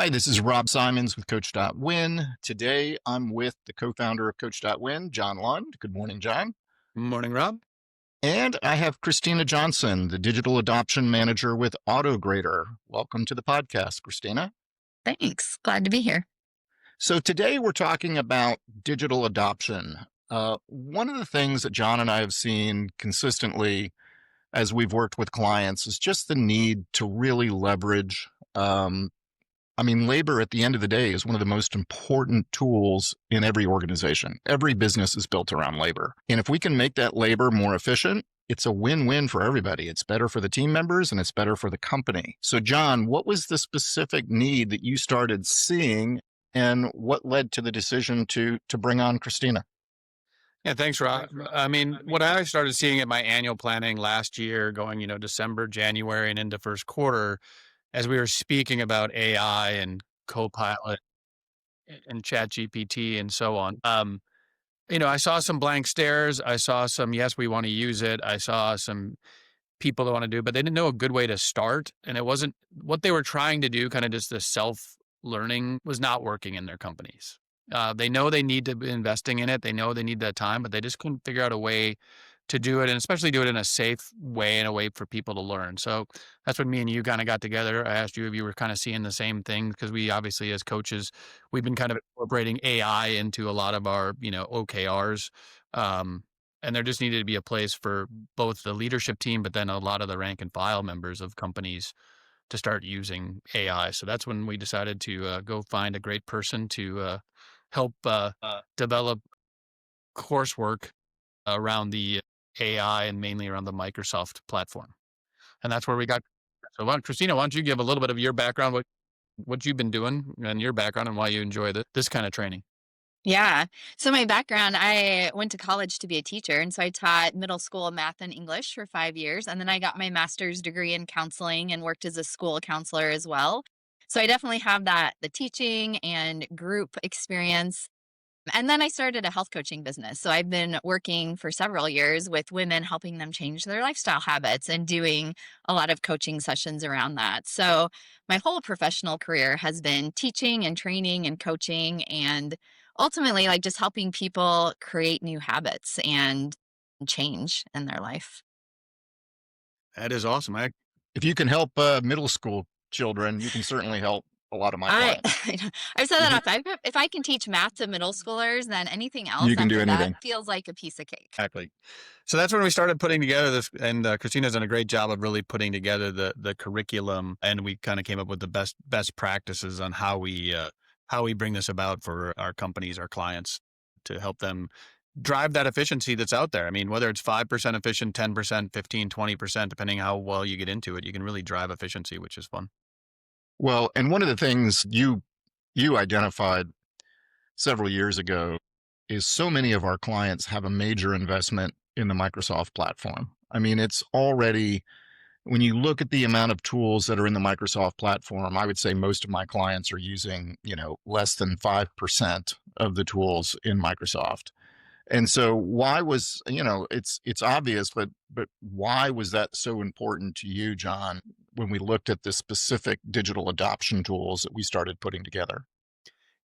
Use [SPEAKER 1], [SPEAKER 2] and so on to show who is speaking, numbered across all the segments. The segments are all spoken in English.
[SPEAKER 1] Hi, this is Rob Simons with Coach.Win. Today, I'm with the co-founder of Coach.Win, John Lund. Good morning, John.
[SPEAKER 2] Morning, Rob.
[SPEAKER 1] And I have Christina Johnson, the digital adoption manager with Autogrator. Welcome to the podcast, Christina.
[SPEAKER 3] Thanks. Glad to be here.
[SPEAKER 1] So today we're talking about digital adoption. One of the things that John and I have seen consistently as we've worked with clients is just the need to really leverage labor at the end of the day is one of the most important tools in every organization. Every business is built around labor. And if we can make that labor more efficient, it's a win-win for everybody. It's better for the team members and it's better for the company. So John, what was the specific need that you started seeing and what led to the decision to bring on Christina?
[SPEAKER 2] Yeah, thanks, Rob. What I started seeing at my annual planning last year, going, December, January, and into first quarter, as we were speaking about AI and Copilot and ChatGPT and so on, I saw some blank stares. I saw some, yes, we want to use it. I saw some people that want to do it, but they didn't know a good way to start. And it wasn't what they were trying to do, kind of just the self-learning was not working in their companies. They know they need to be investing in it. They know they need that time, but they just couldn't figure out a way to do it, and especially do it in a safe way and a way for people to learn. So that's when me and you kind of got together. I asked you if you were kind of seeing the same thing, because we obviously, as coaches, we've been kind of incorporating AI into a lot of our, OKRs. And there just needed to be a place for both the leadership team, but then a lot of the rank and file members of companies to start using AI. So that's when we decided to go find a great person to help develop coursework around the AI and mainly around the Microsoft platform. And that's where we got. So Christina, why don't you give a little bit of your background, what you've been doing and your background and why you enjoy this kind of training?
[SPEAKER 3] Yeah. So my background, I went to college to be a teacher. And so I taught middle school math and English for 5 years. And then I got my master's degree in counseling and worked as a school counselor as well. So I definitely have the teaching and group experience. And then I started a health coaching business. So I've been working for several years with women, helping them change their lifestyle habits and doing a lot of coaching sessions around that. So my whole professional career has been teaching and training and coaching, and ultimately like just helping people create new habits and change in their life.
[SPEAKER 2] That is awesome.
[SPEAKER 1] If you can help middle school children, you can certainly help a lot of my clients.
[SPEAKER 3] I've said that often. If I can teach math to middle schoolers, then anything else
[SPEAKER 1] You can do
[SPEAKER 3] after
[SPEAKER 1] anything.
[SPEAKER 3] that feels like a piece of cake.
[SPEAKER 2] Exactly. So that's when we started putting together this, and Christina's done a great job of really putting together the curriculum, and we kind of came up with the best practices on how we bring this about for our companies, our clients, to help them drive that efficiency that's out there. I mean, whether it's 5% efficient, 10%, 15, 20%, depending how well you get into it, you can really drive efficiency, which is fun.
[SPEAKER 1] Well, and one of the things you identified several years ago is so many of our clients have a major investment in the Microsoft platform. I mean, it's already, when you look at the amount of tools that are in the Microsoft platform, I would say most of my clients are using, less than 5% of the tools in Microsoft. And so why was, it's obvious, but why was that so important to you, John, when we looked at the specific digital adoption tools that we started putting together?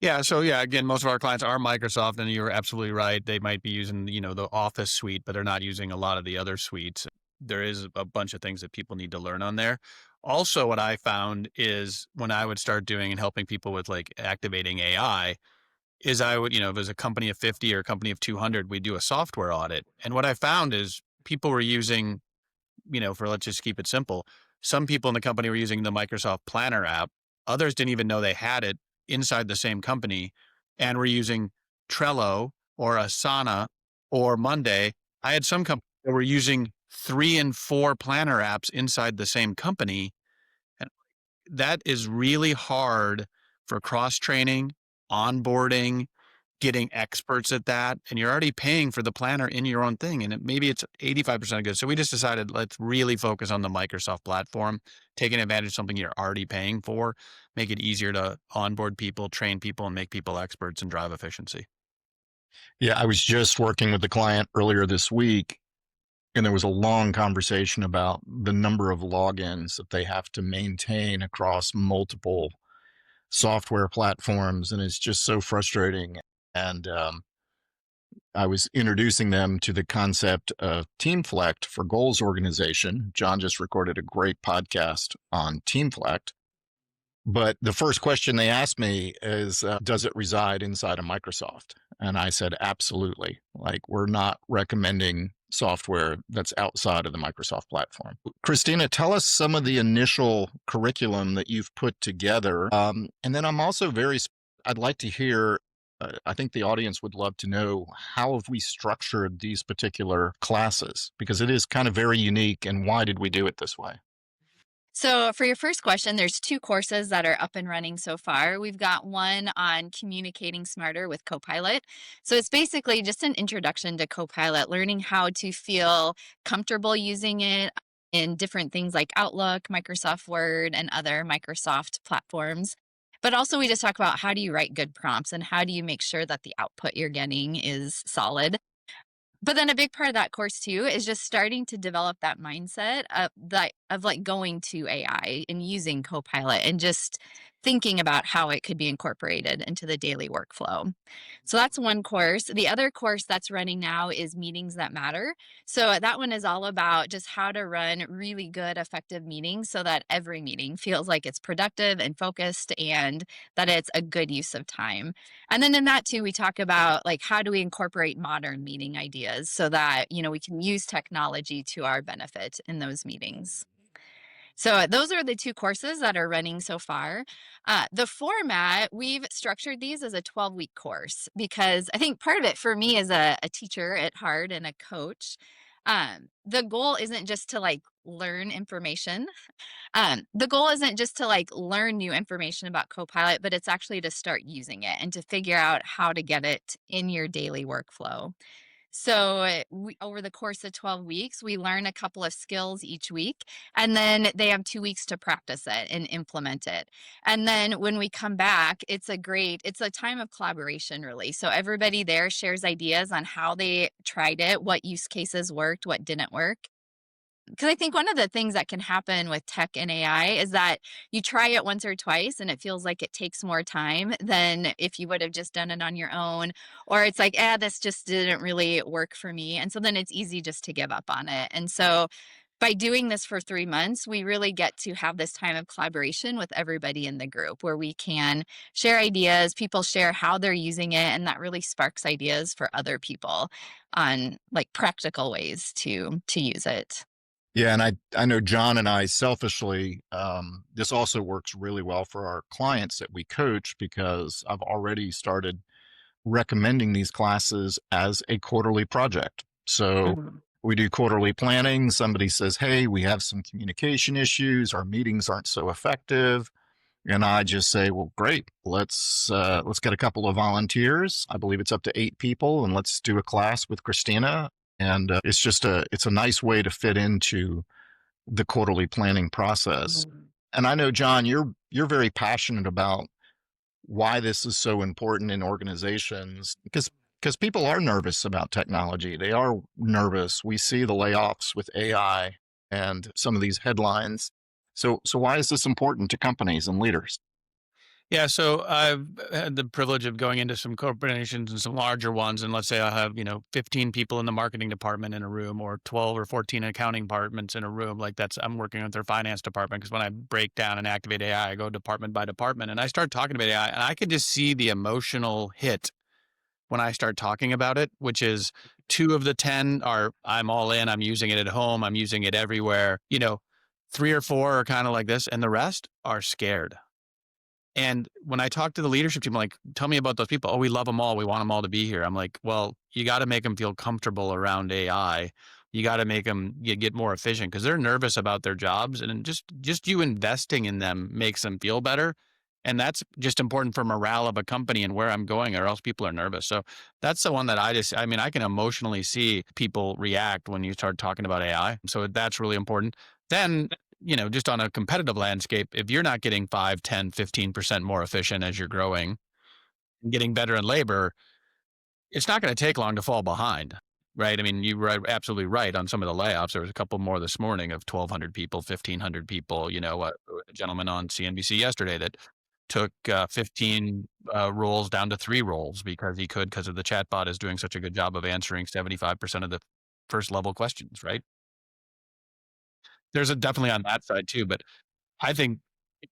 [SPEAKER 2] Yeah. So again, most of our clients are Microsoft, and you're absolutely right. They might be using, the Office suite, but they're not using a lot of the other suites. There is a bunch of things that people need to learn on there. Also, what I found is when I would start doing and helping people with like activating AI, is I would, if it was a company of 50 or a company of 200, we'd do a software audit. And what I found is people were using, let's just keep it simple. Some people in the company were using the Microsoft Planner app. Others didn't even know they had it inside the same company and were using Trello or Asana or Monday. I had some companies that were using 3 and 4 planner apps inside the same company. And that is really hard for cross-training, onboarding, getting experts at that. And you're already paying for the planner in your own thing. And maybe it's 85% good. So we just decided, let's really focus on the Microsoft platform, taking advantage of something you're already paying for, make it easier to onboard people, train people, and make people experts and drive efficiency.
[SPEAKER 1] Yeah, I was just working with a client earlier this week, and there was a long conversation about the number of logins that they have to maintain across multiple software platforms, and it's just so frustrating. And I was introducing them to the concept of TeamFlect for goals organization. John just recorded a great podcast on TeamFlect. But the first question they asked me is, does it reside inside of Microsoft? And I said, absolutely. Like, we're not recommending software that's outside of the Microsoft platform. Christina, tell us some of the initial curriculum that you've put together. And then I'd like to hear, I think the audience would love to know, how have we structured these particular classes? Because it is kind of very unique. And why did we do it this way?
[SPEAKER 3] So, for your first question, there's 2 courses that are up and running so far. We've got one on communicating smarter with Copilot. So, it's basically just an introduction to Copilot, learning how to feel comfortable using it in different things like Outlook, Microsoft Word, and other Microsoft platforms. But also, we just talk about how do you write good prompts and how do you make sure that the output you're getting is solid. But then a big part of that course too is just starting to develop that mindset of like going to AI and using Copilot and just thinking about how it could be incorporated into the daily workflow. So that's one course. The other course that's running now is Meetings That Matter. So that one is all about just how to run really good, effective meetings so that every meeting feels like it's productive and focused and that it's a good use of time. And then in that too, we talk about like how do we incorporate modern meeting ideas so that, we can use technology to our benefit in those meetings. So those are the 2 courses that are running so far. The format, we've structured these as a 12-week course because I think part of it for me as a teacher at heart and a coach, the goal isn't just to like learn information. The goal isn't just to like learn new information about Copilot, but it's actually to start using it and to figure out how to get it in your daily workflow. So over the course of 12 weeks, we learn a couple of skills each week, and then they have 2 weeks to practice it and implement it. And then when we come back, it's a time of collaboration, really. So everybody there shares ideas on how they tried it, what use cases worked, what didn't work. Because I think one of the things that can happen with tech and AI is that you try it once or twice and it feels like it takes more time than if you would have just done it on your own. Or it's like, this just didn't really work for me. And so then it's easy just to give up on it. And so by doing this for 3 months, we really get to have this time of collaboration with everybody in the group where we can share ideas, people share how they're using it, and that really sparks ideas for other people on like practical ways to use it.
[SPEAKER 1] Yeah, and I know John and I selfishly, this also works really well for our clients that we coach because I've already started recommending these classes as a quarterly project. So
[SPEAKER 2] Mhm.
[SPEAKER 1] we do quarterly planning. Somebody says, hey, we have some communication issues. Our meetings aren't so effective. And I just say, well, great. Let's get a couple of volunteers. I believe it's up to 8 people, and let's do a class with Christina. And it's a nice way to fit into the quarterly planning process.
[SPEAKER 2] Mhm.
[SPEAKER 1] And I know, John, you're very passionate about why this is so important in organizations because people are nervous about technology. They are nervous. We see the layoffs with AI and some of these headlines. So why is this important to companies and leaders?
[SPEAKER 2] Yeah, so I've had the privilege of going into some corporations and some larger ones, and let's say I have 15 people in the marketing department in a room, or 12 or 14 accounting departments in a room. Like I'm working with their finance department because when I break down and activate AI, I go department by department, and I start talking about AI, and I can just see the emotional hit when I start talking about it, which is 2 of the 10 are I'm all in, I'm using it at home, I'm using it everywhere. 3 or 4 are kind of like this, and the rest are scared. And when I talk to the leadership team, I'm like, tell me about those people. Oh, we love them all. We want them all to be here. I'm like, well, you got to make them feel comfortable around AI. You got to make them get more efficient because they're nervous about their jobs, and just you investing in them makes them feel better. And that's just important for morale of a company and where I'm going, or else people are nervous. So that's the one that I can emotionally see people react when you start talking about AI. So that's really important. Then just on a competitive landscape, if you're not getting 5, 10, 15% more efficient as you're growing and getting better in labor, it's not going to take long to fall behind, right? I mean, you were absolutely right on some of the layoffs. There was a couple more this morning of 1,200 people, 1,500 people, a gentleman on CNBC yesterday that took 15 roles down to 3 roles because because of the chatbot is doing such a good job of answering 75% of the first level questions, right? There's a definitely on that side too, but I think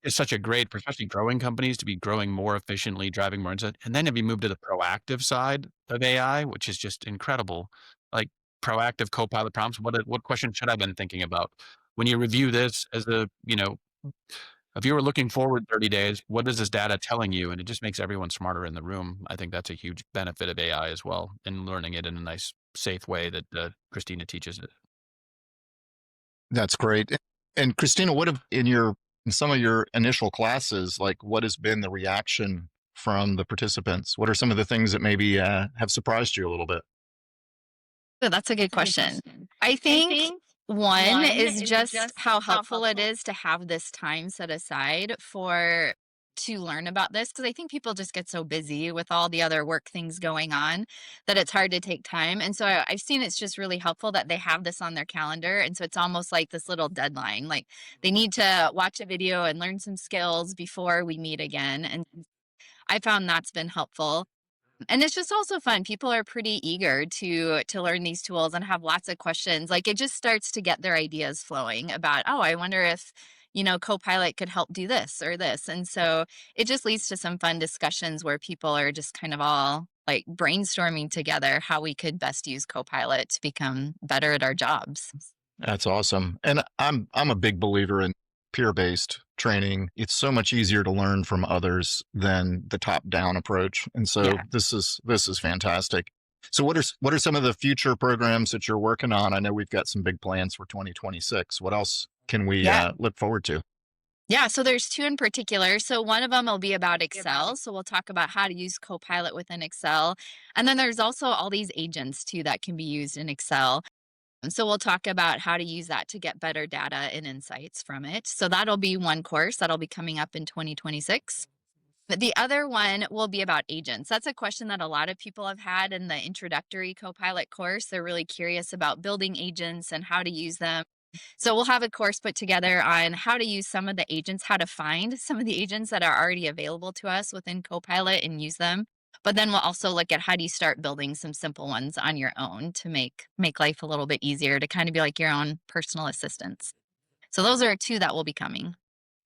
[SPEAKER 2] it's such a great for especially growing companies to be growing more efficiently, driving more insight. And then if you move to the proactive side of AI, which is just incredible, like proactive Copilot prompts, what question should I have been thinking about? When you review this as if you were looking forward 30 days, what is this data telling you? And it just makes everyone smarter in the room. I think that's a huge benefit of AI as well, and learning it in a nice, safe way that Christina teaches it.
[SPEAKER 1] That's great. And Christina, what have in some of your initial classes, like what has been the reaction from the participants? What are some of the things that maybe have surprised you a little bit?
[SPEAKER 3] So that's a good question. I think one is just how helpful it is to have this time set aside to learn about this, because I think people just get so busy with all the other work things going on that it's hard to take time. And so I've seen it's just really helpful that they have this on their calendar. And so it's almost like this little deadline. Like they need to watch a video and learn some skills before we meet again. And I found that's been helpful. And it's just also fun. People are pretty eager to learn these tools and have lots of questions. Like it just starts to get their ideas flowing about, oh, I wonder if, Copilot could help do this or this. And so it just leads to some fun discussions where people are just kind of all like brainstorming together how we could best use Copilot to become better at our jobs.
[SPEAKER 1] That's awesome. And I'm a big believer in peer-based training. It's so much easier to learn from others than the top-down approach. And so
[SPEAKER 3] Yeah.
[SPEAKER 1] this is fantastic. So what are some of the future programs that you're working on? I know we've got some big plans for 2026. What else can we
[SPEAKER 3] Yeah.
[SPEAKER 1] look forward to?
[SPEAKER 3] Yeah, so there's two in particular. So one of them will be about Excel. So we'll talk about how to use Copilot within Excel. And then there's also all these agents too that can be used in Excel. And so we'll talk about how to use that to get better data and insights from it. So that'll be one course that'll be coming up in 2026. But the other one will be about agents. That's a question that a lot of people have had in the introductory Copilot course. They're really curious about building agents and how to use them. So we'll have a course put together on how to use some of the agents, how to find some of the agents that are already available to us within Copilot and use them. But then we'll also look at how do you start building some simple ones on your own to make life a little bit easier, to kind of be like your own personal assistants. So those are two that will be coming.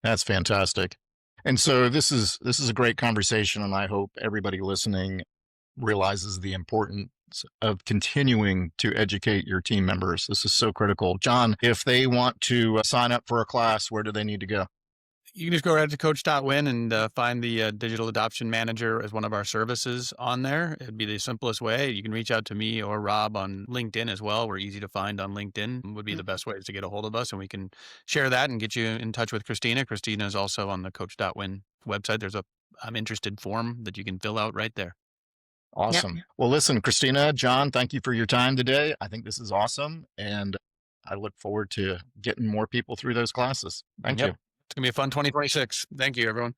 [SPEAKER 1] That's fantastic. And so this is a great conversation, and I hope everybody listening realizes the importance of continuing to educate your team members. This is so critical. John, if they want to sign up for a class, where do they need to go?
[SPEAKER 2] You can just go right to Coach.Win and find the Digital Adoption Manager as one of our services on there. It'd be the simplest way. You can reach out to me or Rob on LinkedIn as well. We're easy to find on LinkedIn. Would be the best ways to get a hold of us, and we can share that and get you in touch with Christina. Christina is also on the Coach.Win website. There's a I'm interested form that you can fill out right there.
[SPEAKER 1] Awesome. Well, listen, Christina, John, thank you for your time today. I think this is awesome, and I look forward to getting more people through those classes. Thank
[SPEAKER 2] Yep.
[SPEAKER 1] you.
[SPEAKER 2] It's going to be a fun 2026. Thank you, everyone.